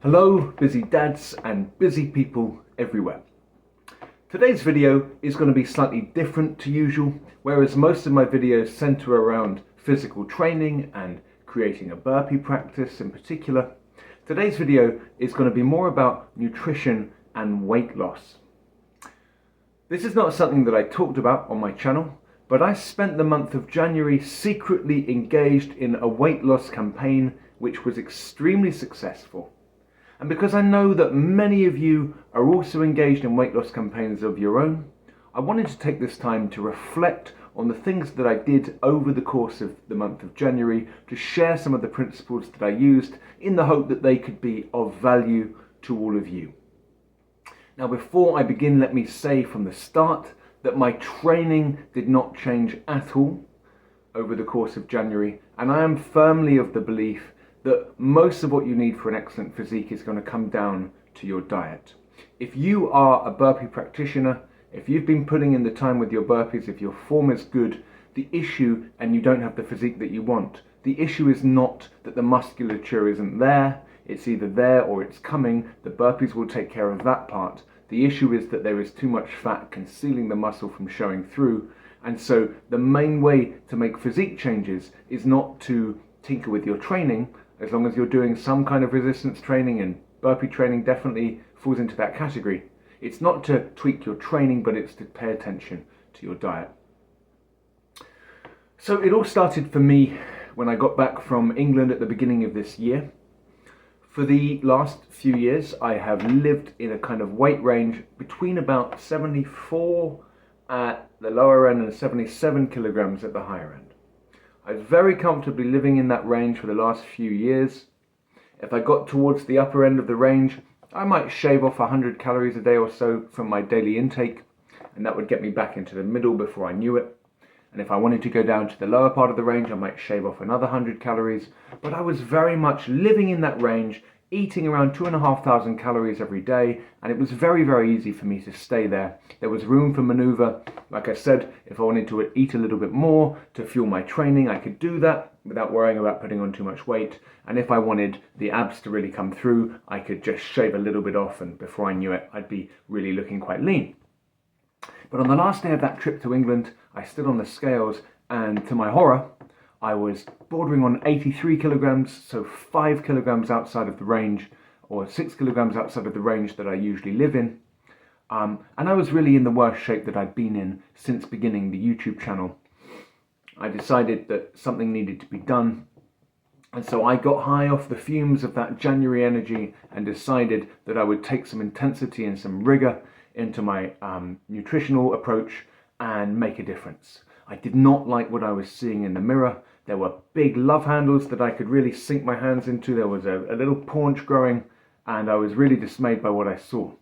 Hello, busy dads and busy people everywhere. Today's video is going to be slightly different to usual, whereas most of my videos center around physical training and creating a burpee practice in particular. Today's video is going to be more about nutrition and weight loss. This is not something that I talked about on my channel, but I spent the month of January secretly engaged in a weight loss campaign which was extremely successful. And because I know that many of you are also engaged in weight loss campaigns of your own, I wanted to take this time to reflect on the things that I did over the course of the month of January, to share some of the principles that I used in the hope that they could be of value to all of you. Now, before I begin, let me say from the start that my training did not change at all over the course of January, and I am firmly of the belief that most of what you need for an excellent physique is going to come down to your diet. If you are a burpee practitioner, if you've been putting in the time with your burpees, if your form is good, the issue, and you don't have the physique that you want, the issue is not that the musculature isn't there. It's either there or it's coming. The burpees will take care of that part. The issue is that there is too much fat concealing the muscle from showing through. And so the main way to make physique changes is not to tinker with your training, as long as you're doing some kind of resistance training, and burpee training definitely falls into that category. It's not to tweak your training, but it's to pay attention to your diet. So it all started for me when I got back from England at the beginning of this year. For the last few years, I have lived in a kind of weight range between about 74 at the lower end and 77 kilograms at the higher end. I was very comfortably living in that range for the last few years. If I got towards the upper end of the range, I might shave off 100 calories a day or so from my daily intake, and that would get me back into the middle before I knew it. And if I wanted to go down to the lower part of the range, I might shave off another 100 calories. But I was very much living in that range, eating around 2,500 calories every day, and it was very, very easy for me to stay there. There was room for maneuver. Like I said, if I wanted to eat a little bit more to fuel my training, I could do that without worrying about putting on too much weight. And if I wanted the abs to really come through, I could just shave a little bit off, and before I knew it, I'd be really looking quite lean. But on the last day of that trip to England, I stood on the scales, and to my horror, I was bordering on 83 kilograms, so 5 kilograms outside of the range, or 6 kilograms outside of the range that I usually live in. And I was really in the worst shape that I'd been in since beginning the YouTube channel. I decided that something needed to be done. And so I got high off the fumes of that January energy and decided that I would take some intensity and some rigor into my nutritional approach and make a difference. I did not like what I was seeing in the mirror. There were big love handles that I could really sink my hands into. There was a little paunch growing, and I was really dismayed by what I saw.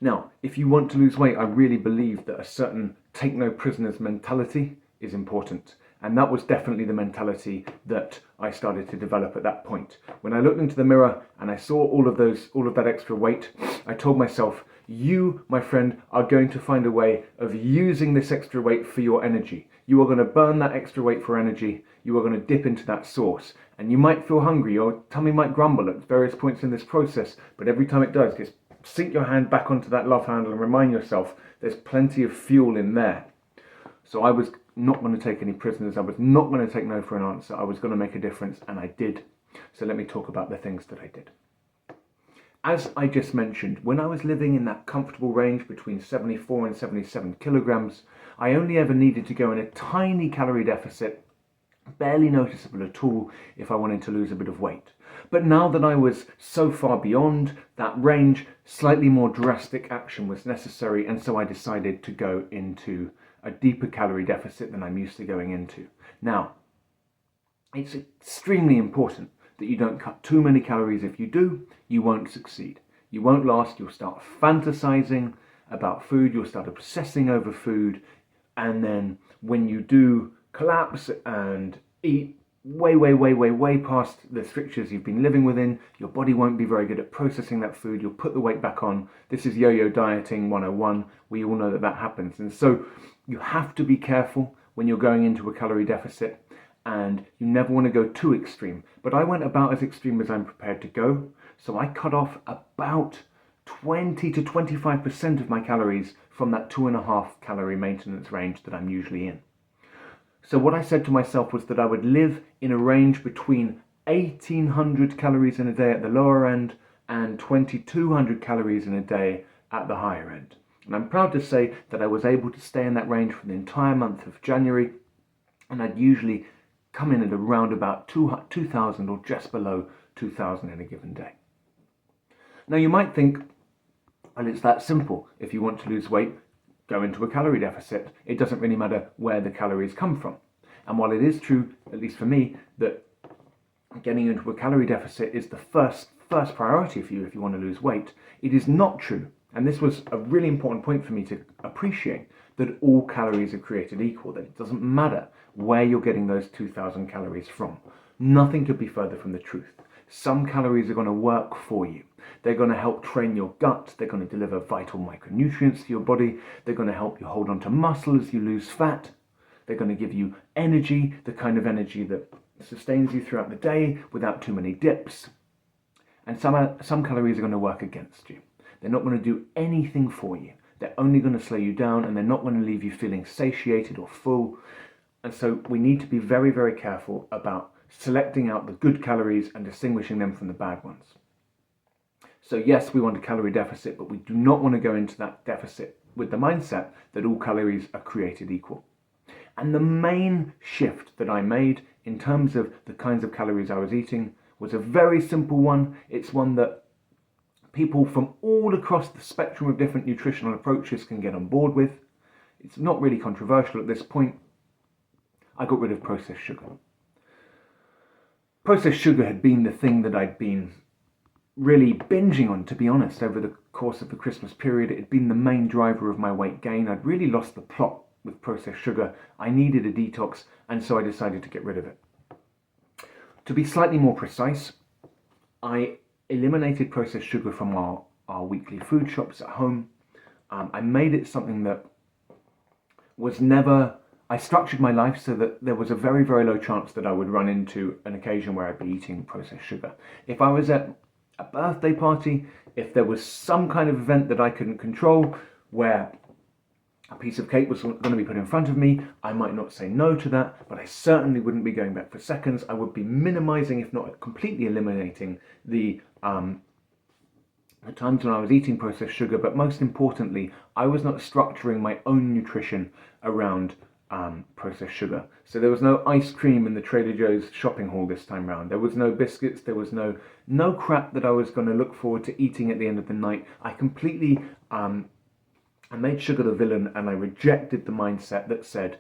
Now, if you want to lose weight, I really believe that a certain take no prisoners mentality is important. And that was definitely the mentality that I started to develop at that point. When I looked into the mirror and I saw all of that extra weight, I told myself, you, my friend, are going to find a way of using this extra weight for your energy. You are going to burn that extra weight for energy. You are going to dip into that source. And you might feel hungry, your tummy might grumble at various points in this process, but every time it does, just sink your hand back onto that love handle and remind yourself there's plenty of fuel in there. So I was not going to take any prisoners. I was not going to take no for an answer. I was going to make a difference, and I did. So let me talk about the things that I did. As I just mentioned, when I was living in that comfortable range between 74 and 77 kilograms, I only ever needed to go in a tiny calorie deficit, barely noticeable at all, if I wanted to lose a bit of weight. But now that I was so far beyond that range, slightly more drastic action was necessary, and so I decided to go into a deeper calorie deficit than I'm used to going into. Now, it's extremely important that you don't cut too many calories. If you do, you won't succeed. You won't last. You'll start fantasizing about food. You'll start obsessing over food. And then when you do collapse and eat way past the strictures you've been living within, your body won't be very good at processing that food. You'll put the weight back on. This is yo-yo dieting 101. We all know that that happens. And so you have to be careful when you're going into a calorie deficit, and you never want to go too extreme. But I went about as extreme as I'm prepared to go. So I cut off about 20 to 25% of my calories from that 2.5 calorie maintenance range that I'm usually in. So what I said to myself was that I would live in a range between 1,800 calories in a day at the lower end and 2,200 calories in a day at the higher end. And I'm proud to say that I was able to stay in that range for the entire month of January, and I'd usually come in at around about 2,000 or just below 2,000 in a given day. Now you might think, well, it's that simple. If you want to lose weight, go into a calorie deficit. It doesn't really matter where the calories come from. And while it is true, at least for me, that getting into a calorie deficit is the first priority for you if you want to lose weight, it is not true. And this was a really important point for me to appreciate, that all calories are created equal, that it doesn't matter where you're getting those 2,000 calories from. Nothing could be further from the truth. Some calories are going to work for you. They're going to help train your gut. They're going to deliver vital micronutrients to your body. They're going to help you hold on to muscle as you lose fat. They're going to give you energy, the kind of energy that sustains you throughout the day without too many dips. And some calories are going to work against you. They're not going to do anything for you. They're only going to slow you down, and they're not going to leave you feeling satiated or full. And so we need to be very, very careful about selecting out the good calories and distinguishing them from the bad ones. So yes, we want a calorie deficit, but we do not want to go into that deficit with the mindset that all calories are created equal. And the main shift that I made in terms of the kinds of calories I was eating was a very simple one. It's one that people from all across the spectrum of different nutritional approaches can get on board with. It's not really controversial at this point. I got rid of processed sugar. Processed sugar had been the thing that I'd been really binging on, to be honest, over the course of the Christmas period. It had been the main driver of my weight gain. I'd really lost the plot with processed sugar. I needed a detox, and so I decided to get rid of it. To be slightly more precise, I eliminated processed sugar from our weekly food shops at home. I made it something that was never... I structured my life so that there was a very, very low chance that I would run into an occasion where I'd be eating processed sugar. If I was at a birthday party, if there was some kind of event that I couldn't control, where a piece of cake was going to be put in front of me, I might not say no to that, but I certainly wouldn't be going back for seconds. I would be minimizing, if not completely eliminating, the times when I was eating processed sugar. But most importantly, I was not structuring my own nutrition around processed sugar. So there was no ice cream in the Trader Joe's shopping haul this time round. There was no biscuits. There was no crap that I was going to look forward to eating at the end of the night. I completely I made sugar the villain, and I rejected the mindset that said,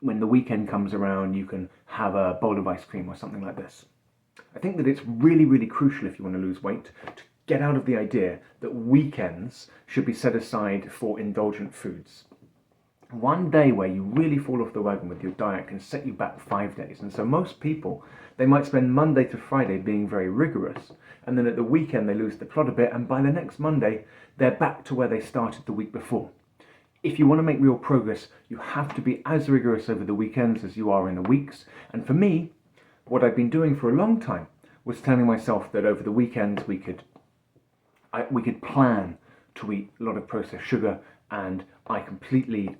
when the weekend comes around, you can have a bowl of ice cream or something like this. I think that it's really, really crucial if you want to lose weight to get out of the idea that weekends should be set aside for indulgent foods. One day where you really fall off the wagon with your diet can set you back 5 days. And so most people, they might spend Monday to Friday being very rigorous, and then at the weekend they lose the plot a bit, and by the next Monday they're back to where they started the week before. If you want to make real progress, you have to be as rigorous over the weekends as you are in the weeks. And for me, what I've been doing for a long time was telling myself that over the weekends we could plan to eat a lot of processed sugar, and I completely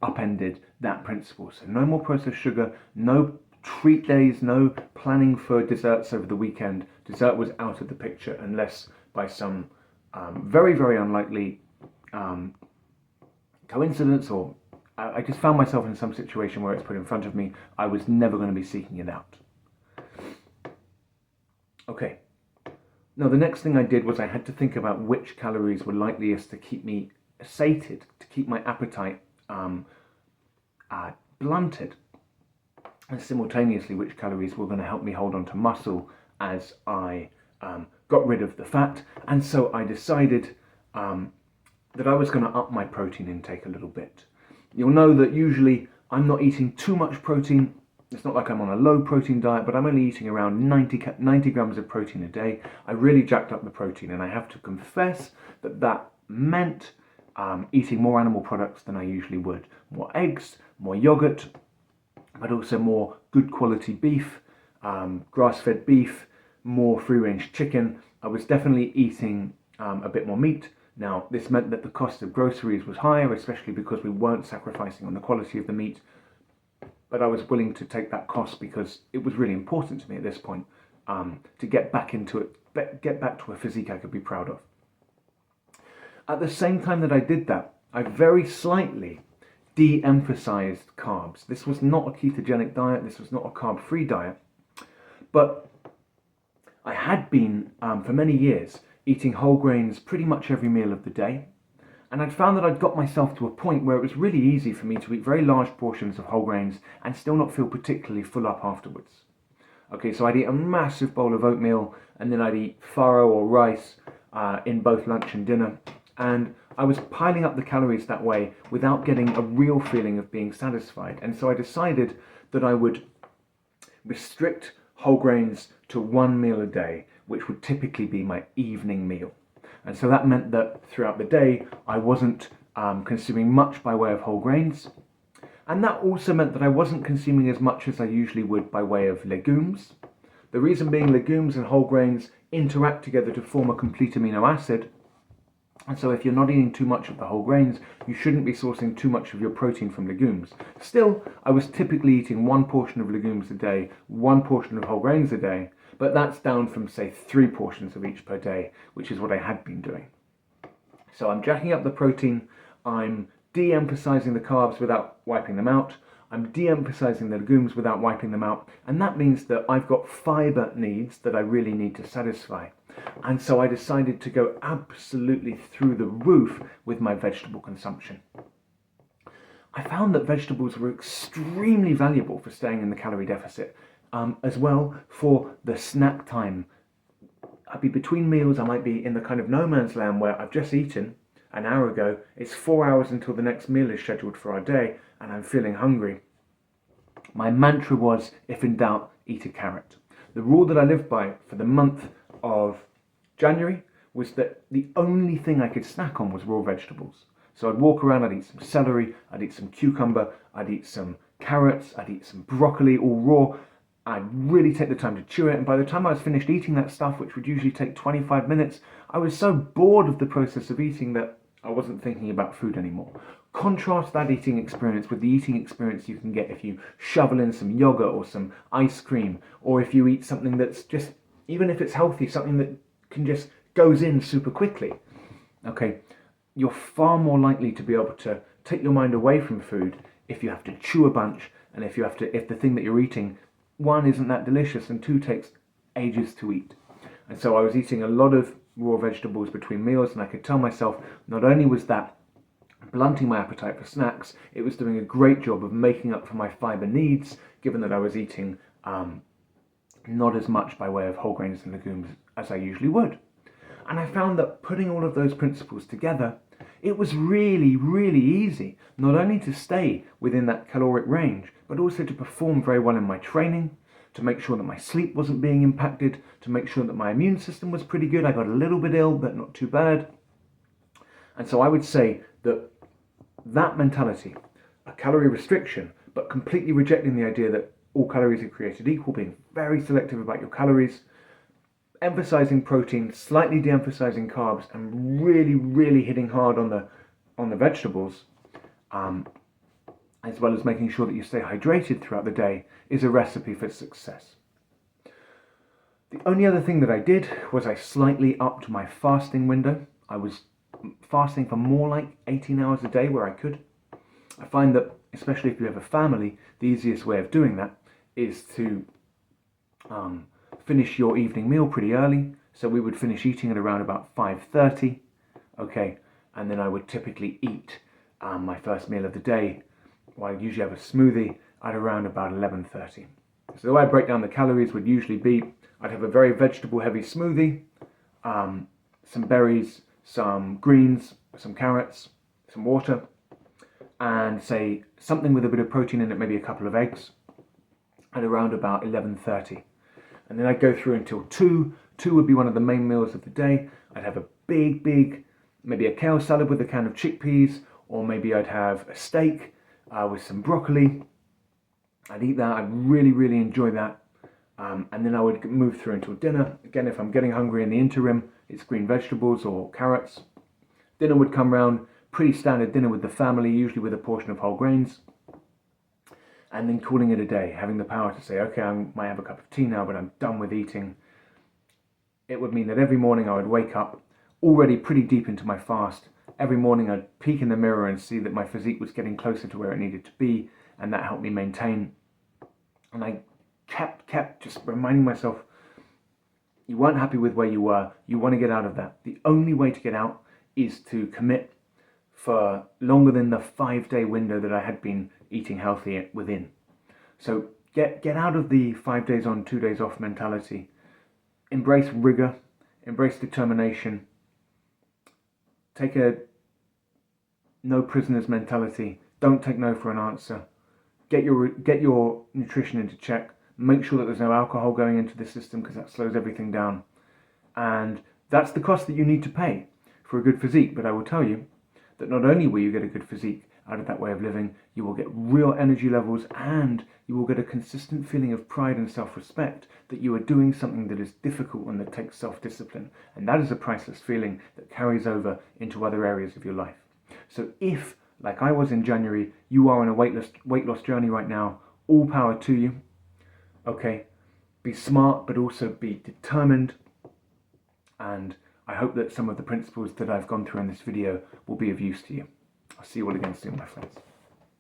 upended that principle. So no more processed sugar, no treat days, no planning for desserts over the weekend. Dessert was out of the picture unless by some very, very unlikely coincidence, or I just found myself in some situation where it's put in front of me. I was never going to be seeking it out. Okay. Now the next thing I did was I had to think about which calories were likeliest to keep me sated, to keep my appetite blunted, and simultaneously which calories were going to help me hold on to muscle as I got rid of the fat. And so I decided that I was going to up my protein intake a little bit. You'll know that usually I'm not eating too much protein. It's not like I'm on a low protein diet, but I'm only eating around 90 grams of protein a day. I really jacked up the protein, and I have to confess that meant eating more animal products than I usually would. More eggs, more yogurt, but also more good quality beef, grass-fed beef, more free-range chicken. I was definitely eating a bit more meat. Now, this meant that the cost of groceries was higher, especially because we weren't sacrificing on the quality of the meat. But I was willing to take that cost because it was really important to me at this point to get back into it, get back to a physique I could be proud of. At the same time that I did that, I very slightly de-emphasized carbs. This was not a ketogenic diet, this was not a carb-free diet, but I had been, for many years, eating whole grains pretty much every meal of the day, and I'd found that I'd got myself to a point where it was really easy for me to eat very large portions of whole grains and still not feel particularly full up afterwards. Okay, so I'd eat a massive bowl of oatmeal, and then I'd eat farro or rice in both lunch and dinner, and I was piling up the calories that way without getting a real feeling of being satisfied. And so I decided that I would restrict whole grains to one meal a day, which would typically be my evening meal. And so that meant that throughout the day, I wasn't consuming much by way of whole grains. And that also meant that I wasn't consuming as much as I usually would by way of legumes. The reason being, legumes and whole grains interact together to form a complete amino acid. And so if you're not eating too much of the whole grains, you shouldn't be sourcing too much of your protein from legumes. Still, I was typically eating one portion of legumes a day, one portion of whole grains a day, but that's down from, say, 3 portions of each per day, which is what I had been doing. So I'm jacking up the protein, I'm de-emphasizing the carbs without wiping them out, I'm de-emphasizing the legumes without wiping them out, and that means that I've got fiber needs that I really need to satisfy. And so I decided to go absolutely through the roof with my vegetable consumption. I found that vegetables were extremely valuable for staying in the calorie deficit, as well for the snack time. I'd be between meals, I might be in the kind of no man's land where I've just eaten an hour ago, it's 4 hours until the next meal is scheduled for our day, and I'm feeling hungry. My mantra was, if in doubt, eat a carrot. The rule that I lived by for the month of January was that the only thing I could snack on was raw vegetables. So I'd walk around, I'd eat some celery, I'd eat some cucumber, I'd eat some carrots, I'd eat some broccoli, all raw. I'd really take the time to chew it, and by the time I was finished eating that stuff, which would usually take 25 minutes, I was so bored of the process of eating that I wasn't thinking about food anymore. Contrast that eating experience with the eating experience you can get if you shovel in some yogurt or some ice cream, or if you eat something that's just, even if it's healthy, something that can just goes in super quickly. Okay, you're far more likely to be able to take your mind away from food if you have to chew a bunch, and if the thing that you're eating, 1, isn't that delicious, and 2, takes ages to eat. And so I was eating a lot of raw vegetables between meals, and I could tell myself not only was that blunting my appetite for snacks, it was doing a great job of making up for my fiber needs, given that I was eating not as much by way of whole grains and legumes as I usually would. And I found that putting all of those principles together, it was really, really easy, not only to stay within that caloric range, but also to perform very well in my training, to make sure that my sleep wasn't being impacted, to make sure that my immune system was pretty good. I got a little bit ill, but not too bad. And so I would say that that mentality, a calorie restriction, but completely rejecting the idea that all calories are created equal, being very selective about your calories, emphasizing protein, slightly de-emphasizing carbs, and really, really hitting hard on the vegetables, as well as making sure that you stay hydrated throughout the day, is a recipe for success. The only other thing that I did was I slightly upped my fasting window. I was fasting for more like 18 hours a day where I could. I find that, especially if you have a family, the easiest way of doing that is to finish your evening meal pretty early. So we would finish eating at around about 5:30, okay, and then I would typically eat my first meal of the day, well, I'd usually have a smoothie at around about 11:30. So the way I break down the calories would usually be, I'd have a very vegetable heavy smoothie, some berries, some greens, some carrots, some water, and say something with a bit of protein in it, maybe a couple of eggs, at around about 11:30. And then I'd go through until 2. 2 would be one of the main meals of the day. I'd have a big, maybe a kale salad with a can of chickpeas, or maybe I'd have a steak with some broccoli. I'd eat that. I'd really, really enjoy that. And then I would move through until dinner. Again, if I'm getting hungry in the interim, it's green vegetables or carrots. Dinner would come round, pretty standard dinner with the family, usually with a portion of whole grains. And then calling it a day, having the power to say, okay, I might have a cup of tea now, but I'm done with eating. It would mean that every morning I would wake up already pretty deep into my fast. Every morning I'd peek in the mirror and see that my physique was getting closer to where it needed to be, and that helped me maintain. And I kept just reminding myself, you weren't happy with where you were, you want to get out of that. The only way to get out is to commit for longer than the 5-day window that I had been eating healthy within. So get out of the 5 days on, 2 days off mentality. Embrace rigor, embrace determination. Take a no prisoners mentality. Don't take no for an answer. Get your nutrition into check. Make sure that there's no alcohol going into the system, because that slows everything down. And that's the cost that you need to pay for a good physique. But I will tell you that not only will you get a good physique out of that way of living, you will get real energy levels, and you will get a consistent feeling of pride and self-respect that you are doing something that is difficult and that takes self-discipline. And that is a priceless feeling that carries over into other areas of your life. So if, like I was in January, you are on a weight loss journey right now, all power to you. Okay, be smart, but also be determined. And I hope that some of the principles that I've gone through in this video will be of use to you. I'll see you all again soon, my friends.